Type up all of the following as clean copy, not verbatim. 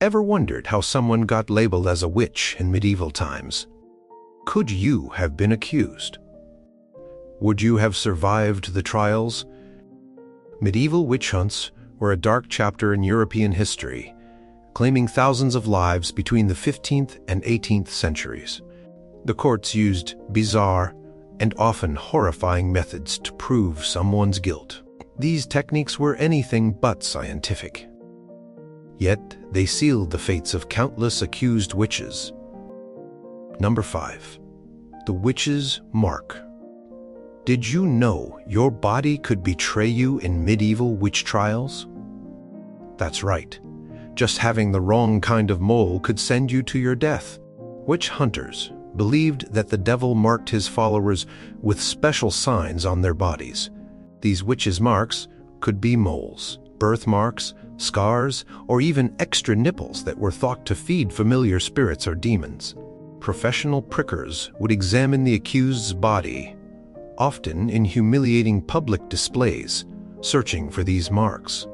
Ever wondered how someone got labeled as a witch in medieval times? Could you have been accused? Would you have survived the trials? Medieval witch hunts were a dark chapter in European history, claiming thousands of lives between the 15th and 18th centuries. The courts used bizarre and often horrifying methods to prove someone's guilt. These techniques were anything but scientific. Yet they sealed the fates of countless accused witches. Number 5. The witch's mark. Did you know your body could betray you in medieval witch trials? That's right. Just having the wrong kind of mole could send you to your death. Witch hunters believed that the devil marked his followers with special signs on their bodies. These witches' marks could be moles, birthmarks, scars, or even extra nipples that were thought to feed familiar spirits or demons. Professional prickers would examine the accused's body, often in humiliating public displays, searching for these marks.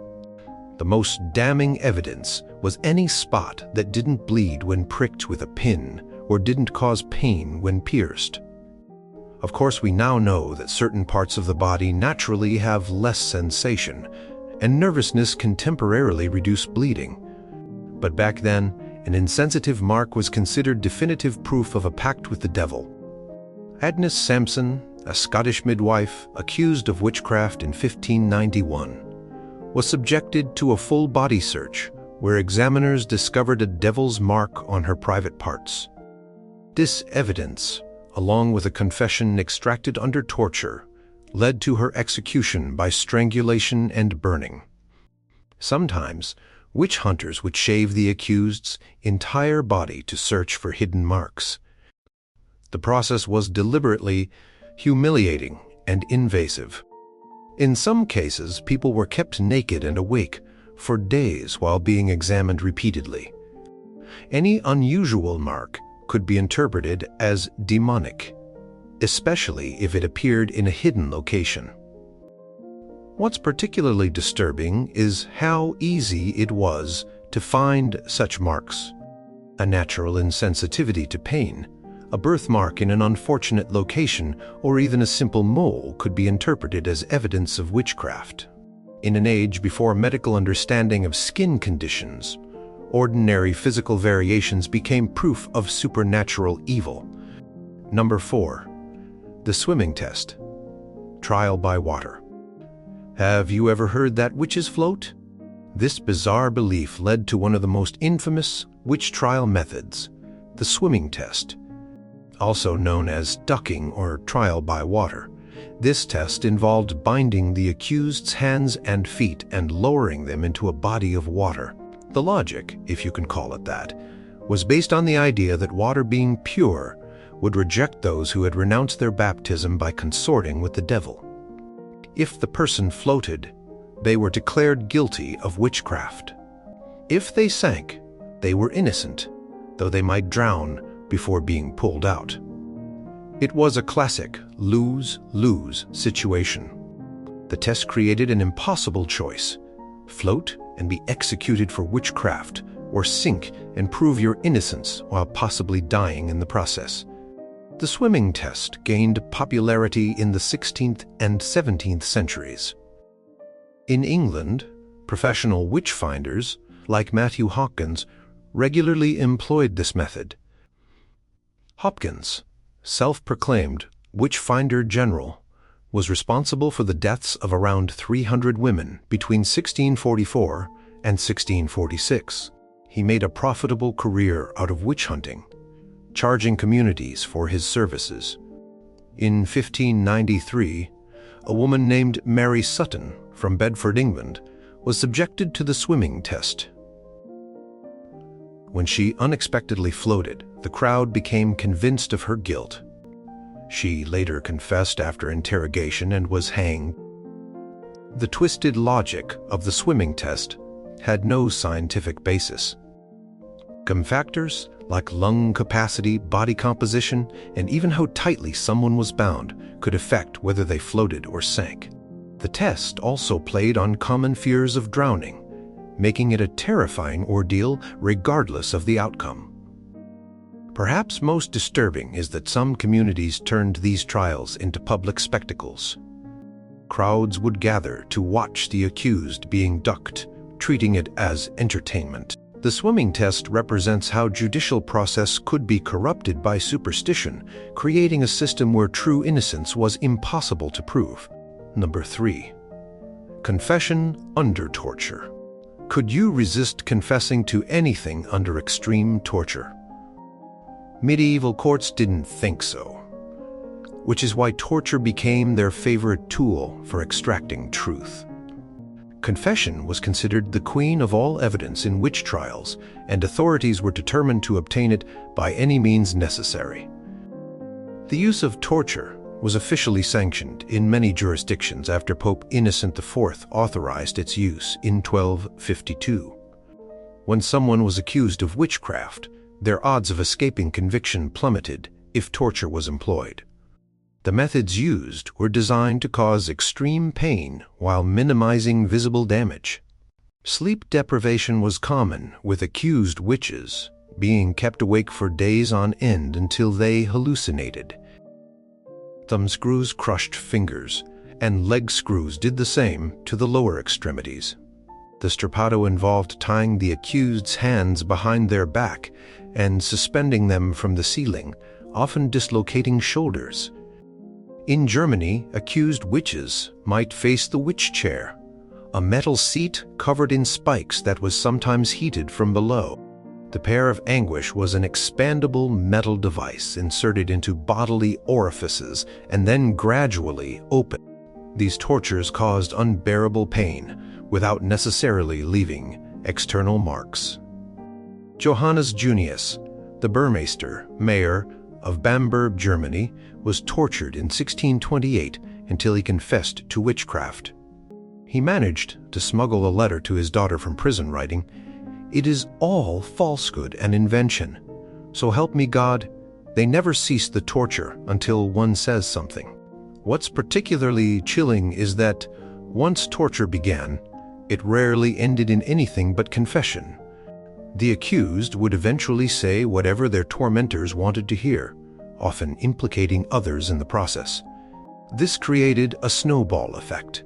The most damning evidence was any spot that didn't bleed when pricked with a pin or didn't cause pain when pierced. Of course, we now know that certain parts of the body naturally have less sensation, and nervousness can temporarily reduce bleeding. But back then, an insensitive mark was considered definitive proof of a pact with the devil. Agnes Sampson, a Scottish midwife accused of witchcraft in 1591, was subjected to a full body search where examiners discovered a devil's mark on her private parts. This evidence, along with a confession extracted under torture, led to her execution by strangulation and burning. Sometimes, witch hunters would shave the accused's entire body to search for hidden marks. The process was deliberately humiliating and invasive. In some cases, people were kept naked and awake for days while being examined repeatedly. Any unusual mark could be interpreted as demonic, especially if it appeared in a hidden location. What's particularly disturbing is how easy it was to find such marks. A natural insensitivity to pain, a birthmark in an unfortunate location, or even a simple mole could be interpreted as evidence of witchcraft. In an age before medical understanding of skin conditions, ordinary physical variations became proof of supernatural evil. Number 4. The swimming test. Trial by water. Have you ever heard that witches float? This bizarre belief led to one of the most infamous witch trial methods, the swimming test, also known as ducking or trial by water. This test involved binding the accused's hands and feet and lowering them into a body of water. The logic, if you can call it that, was based on the idea that water being pure would reject those who had renounced their baptism by consorting with the devil. If the person floated, they were declared guilty of witchcraft. If they sank, they were innocent, though they might drown before being pulled out. It was a classic lose-lose situation. The test created an impossible choice: float and be executed for witchcraft, or sink and prove your innocence while possibly dying in the process. The swimming test gained popularity in the 16th and 17th centuries. In England, professional witch finders, like Matthew Hopkins, regularly employed this method. Hopkins, self-proclaimed witch finder general, was responsible for the deaths of around 300 women between 1644 and 1646. He made a profitable career out of witch hunting, charging communities for his services. In 1593, a woman named Mary Sutton from Bedford, England, was subjected to the swimming test. When she unexpectedly floated, the crowd became convinced of her guilt. She later confessed after interrogation and was hanged. The twisted logic of the swimming test had no scientific basis. Factors like lung capacity, body composition, and even how tightly someone was bound could affect whether they floated or sank. The test also played on common fears of drowning, making it a terrifying ordeal regardless of the outcome. Perhaps most disturbing is that some communities turned these trials into public spectacles. Crowds would gather to watch the accused being ducked, treating it as entertainment. The swimming test represents how judicial process could be corrupted by superstition, creating a system where true innocence was impossible to prove. Number 3. Confession under torture. Could you resist confessing to anything under extreme torture? Medieval courts didn't think so, which is why torture became their favorite tool for extracting truth. Confession was considered the queen of all evidence in witch trials, and authorities were determined to obtain it by any means necessary. The use of torture was officially sanctioned in many jurisdictions after Pope Innocent IV authorized its use in 1252. When someone was accused of witchcraft, their odds of escaping conviction plummeted if torture was employed. The methods used were designed to cause extreme pain while minimizing visible damage. Sleep deprivation was common, with accused witches being kept awake for days on end until they hallucinated. Thumb screws crushed fingers, and leg screws did the same to the lower extremities. The strappado involved tying the accused's hands behind their back and suspending them from the ceiling, often dislocating shoulders. In Germany, accused witches might face the witch chair, a metal seat covered in spikes that was sometimes heated from below. The pair of anguish was an expandable metal device inserted into bodily orifices and then gradually opened. These tortures caused unbearable pain without necessarily leaving external marks. Johannes Junius, the Burmeister, mayor of Bamberg, Germany, was tortured in 1628 until he confessed to witchcraft. He managed to smuggle a letter to his daughter from prison writing, "It is all falsehood and invention. So help me God, they never cease the torture until one says something." What's particularly chilling is that once torture began, it rarely ended in anything but confession. The accused would eventually say whatever their tormentors wanted to hear, often implicating others in the process. This created a snowball effect,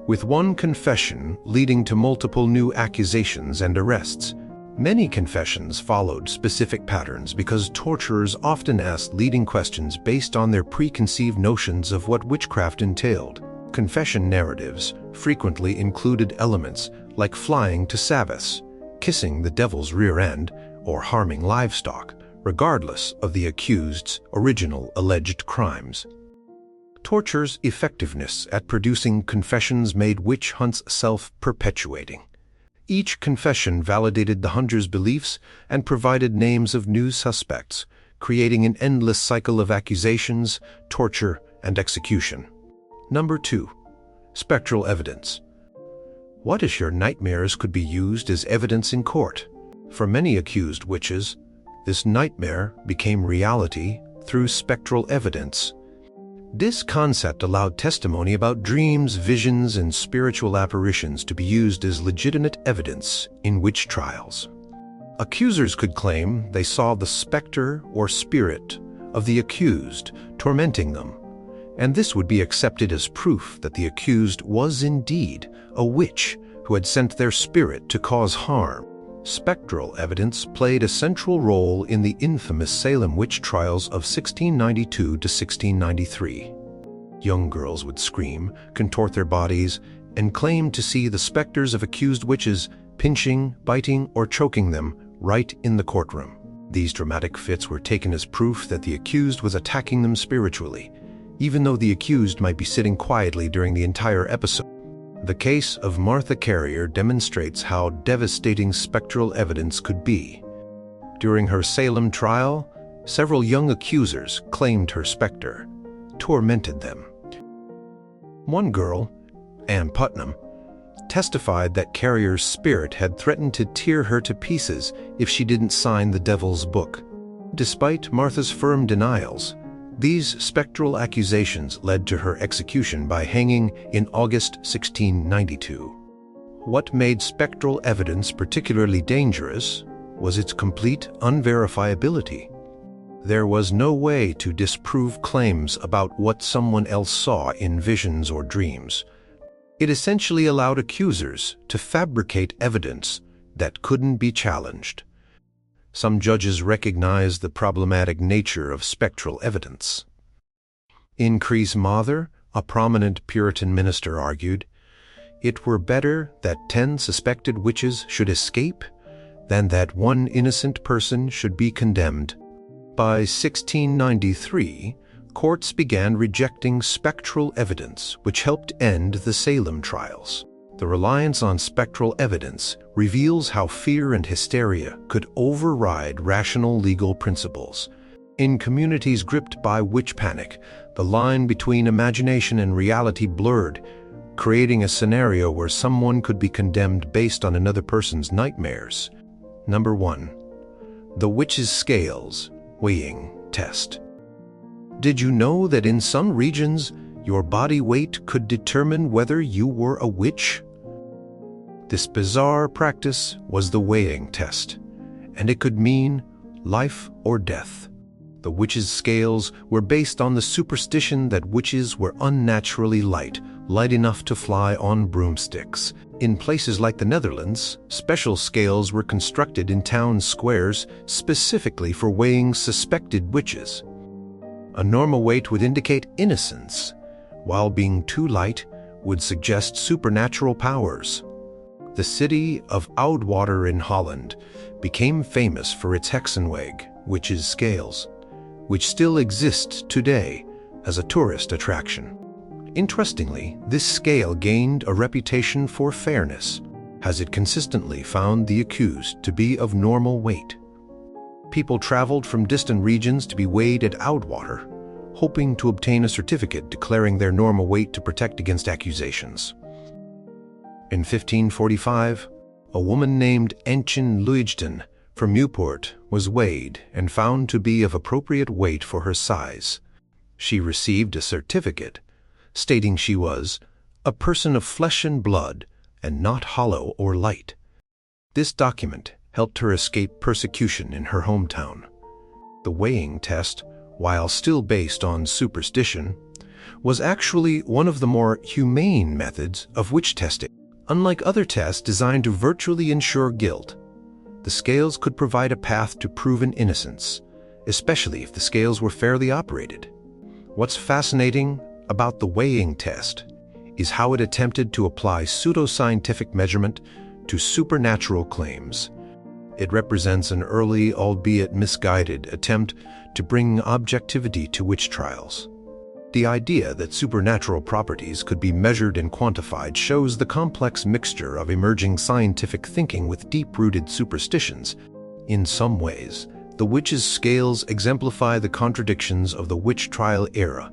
with one confession leading to multiple new accusations and arrests. Many confessions followed specific patterns because torturers often asked leading questions based on their preconceived notions of what witchcraft entailed. Confession narratives frequently included elements like flying to Sabbaths, kissing the devil's rear end, or harming livestock, regardless of the accused's original alleged crimes. Torture's effectiveness at producing confessions made witch hunts self-perpetuating. Each confession validated the hunter's beliefs and provided names of new suspects, creating an endless cycle of accusations, torture, and execution. Number 2. Spectral evidence. What if your nightmares could be used as evidence in court? For many accused witches, this nightmare became reality through spectral evidence. This concept allowed testimony about dreams, visions, and spiritual apparitions to be used as legitimate evidence in witch trials. Accusers could claim they saw the specter or spirit of the accused tormenting them, and this would be accepted as proof that the accused was indeed a witch who had sent their spirit to cause harm. Spectral evidence played a central role in the infamous Salem witch trials of 1692 to 1693. Young girls would scream, contort their bodies, and claim to see the specters of accused witches pinching, biting, or choking them right in the courtroom. These dramatic fits were taken as proof that the accused was attacking them spiritually, even though the accused might be sitting quietly during the entire episode. The case of Martha Carrier demonstrates how devastating spectral evidence could be. During her Salem trial, several young accusers claimed her specter tormented them. One girl, Ann Putnam, testified that Carrier's spirit had threatened to tear her to pieces if she didn't sign the Devil's Book. Despite Martha's firm denials, these spectral accusations led to her execution by hanging in August 1692. What made spectral evidence particularly dangerous was its complete unverifiability. There was no way to disprove claims about what someone else saw in visions or dreams. It essentially allowed accusers to fabricate evidence that couldn't be challenged. Some judges recognized the problematic nature of spectral evidence. Increase Mather, a prominent Puritan minister, argued, "It were better that 10 suspected witches should escape than that one innocent person should be condemned." By 1693, courts began rejecting spectral evidence, which helped end the Salem trials. The reliance on spectral evidence reveals how fear and hysteria could override rational legal principles. In communities gripped by witch panic, the line between imagination and reality blurred, creating a scenario where someone could be condemned based on another person's nightmares. Number 1. The witch's scales weighing test. Did you know that in some regions, your body weight could determine whether you were a witch? This bizarre practice was the weighing test, and it could mean life or death. The witches' scales were based on the superstition that witches were unnaturally light enough to fly on broomsticks. In places like the Netherlands, special scales were constructed in town squares specifically for weighing suspected witches. A normal weight would indicate innocence, while being too light would suggest supernatural powers. The city of Oudwater in Holland became famous for its Heksenweg, witches' scales, which still exists today as a tourist attraction. Interestingly, this scale gained a reputation for fairness, as it consistently found the accused to be of normal weight. People traveled from distant regions to be weighed at Oudwater, hoping to obtain a certificate declaring their normal weight to protect against accusations. In 1545, a woman named Entjen Luijten from Newport was weighed and found to be of appropriate weight for her size. She received a certificate stating she was a person of flesh and blood and not hollow or light. This document helped her escape persecution in her hometown. The weighing test, while still based on superstition, was actually one of the more humane methods of witch testing. Unlike other tests designed to virtually ensure guilt, the scales could provide a path to proven innocence, especially if the scales were fairly operated. What's fascinating about the weighing test is how it attempted to apply pseudoscientific measurement to supernatural claims. It represents an early, albeit misguided, attempt to bring objectivity to witch trials. The idea that supernatural properties could be measured and quantified shows the complex mixture of emerging scientific thinking with deep-rooted superstitions. In some ways, the witches' scales exemplify the contradictions of the witch trial era.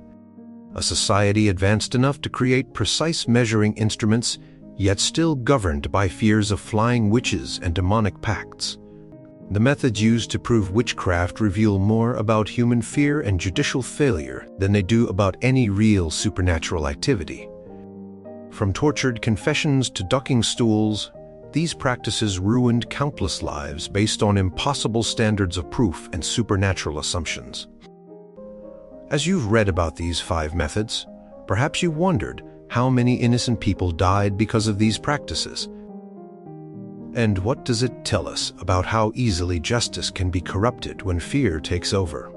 A society advanced enough to create precise measuring instruments, yet still governed by fears of flying witches and demonic pacts. The methods used to prove witchcraft reveal more about human fear and judicial failure than they do about any real supernatural activity. From tortured confessions to ducking stools, these practices ruined countless lives based on impossible standards of proof and supernatural assumptions. As you've read about these 5 methods, perhaps you wondered how many innocent people died because of these practices. And what does it tell us about how easily justice can be corrupted when fear takes over?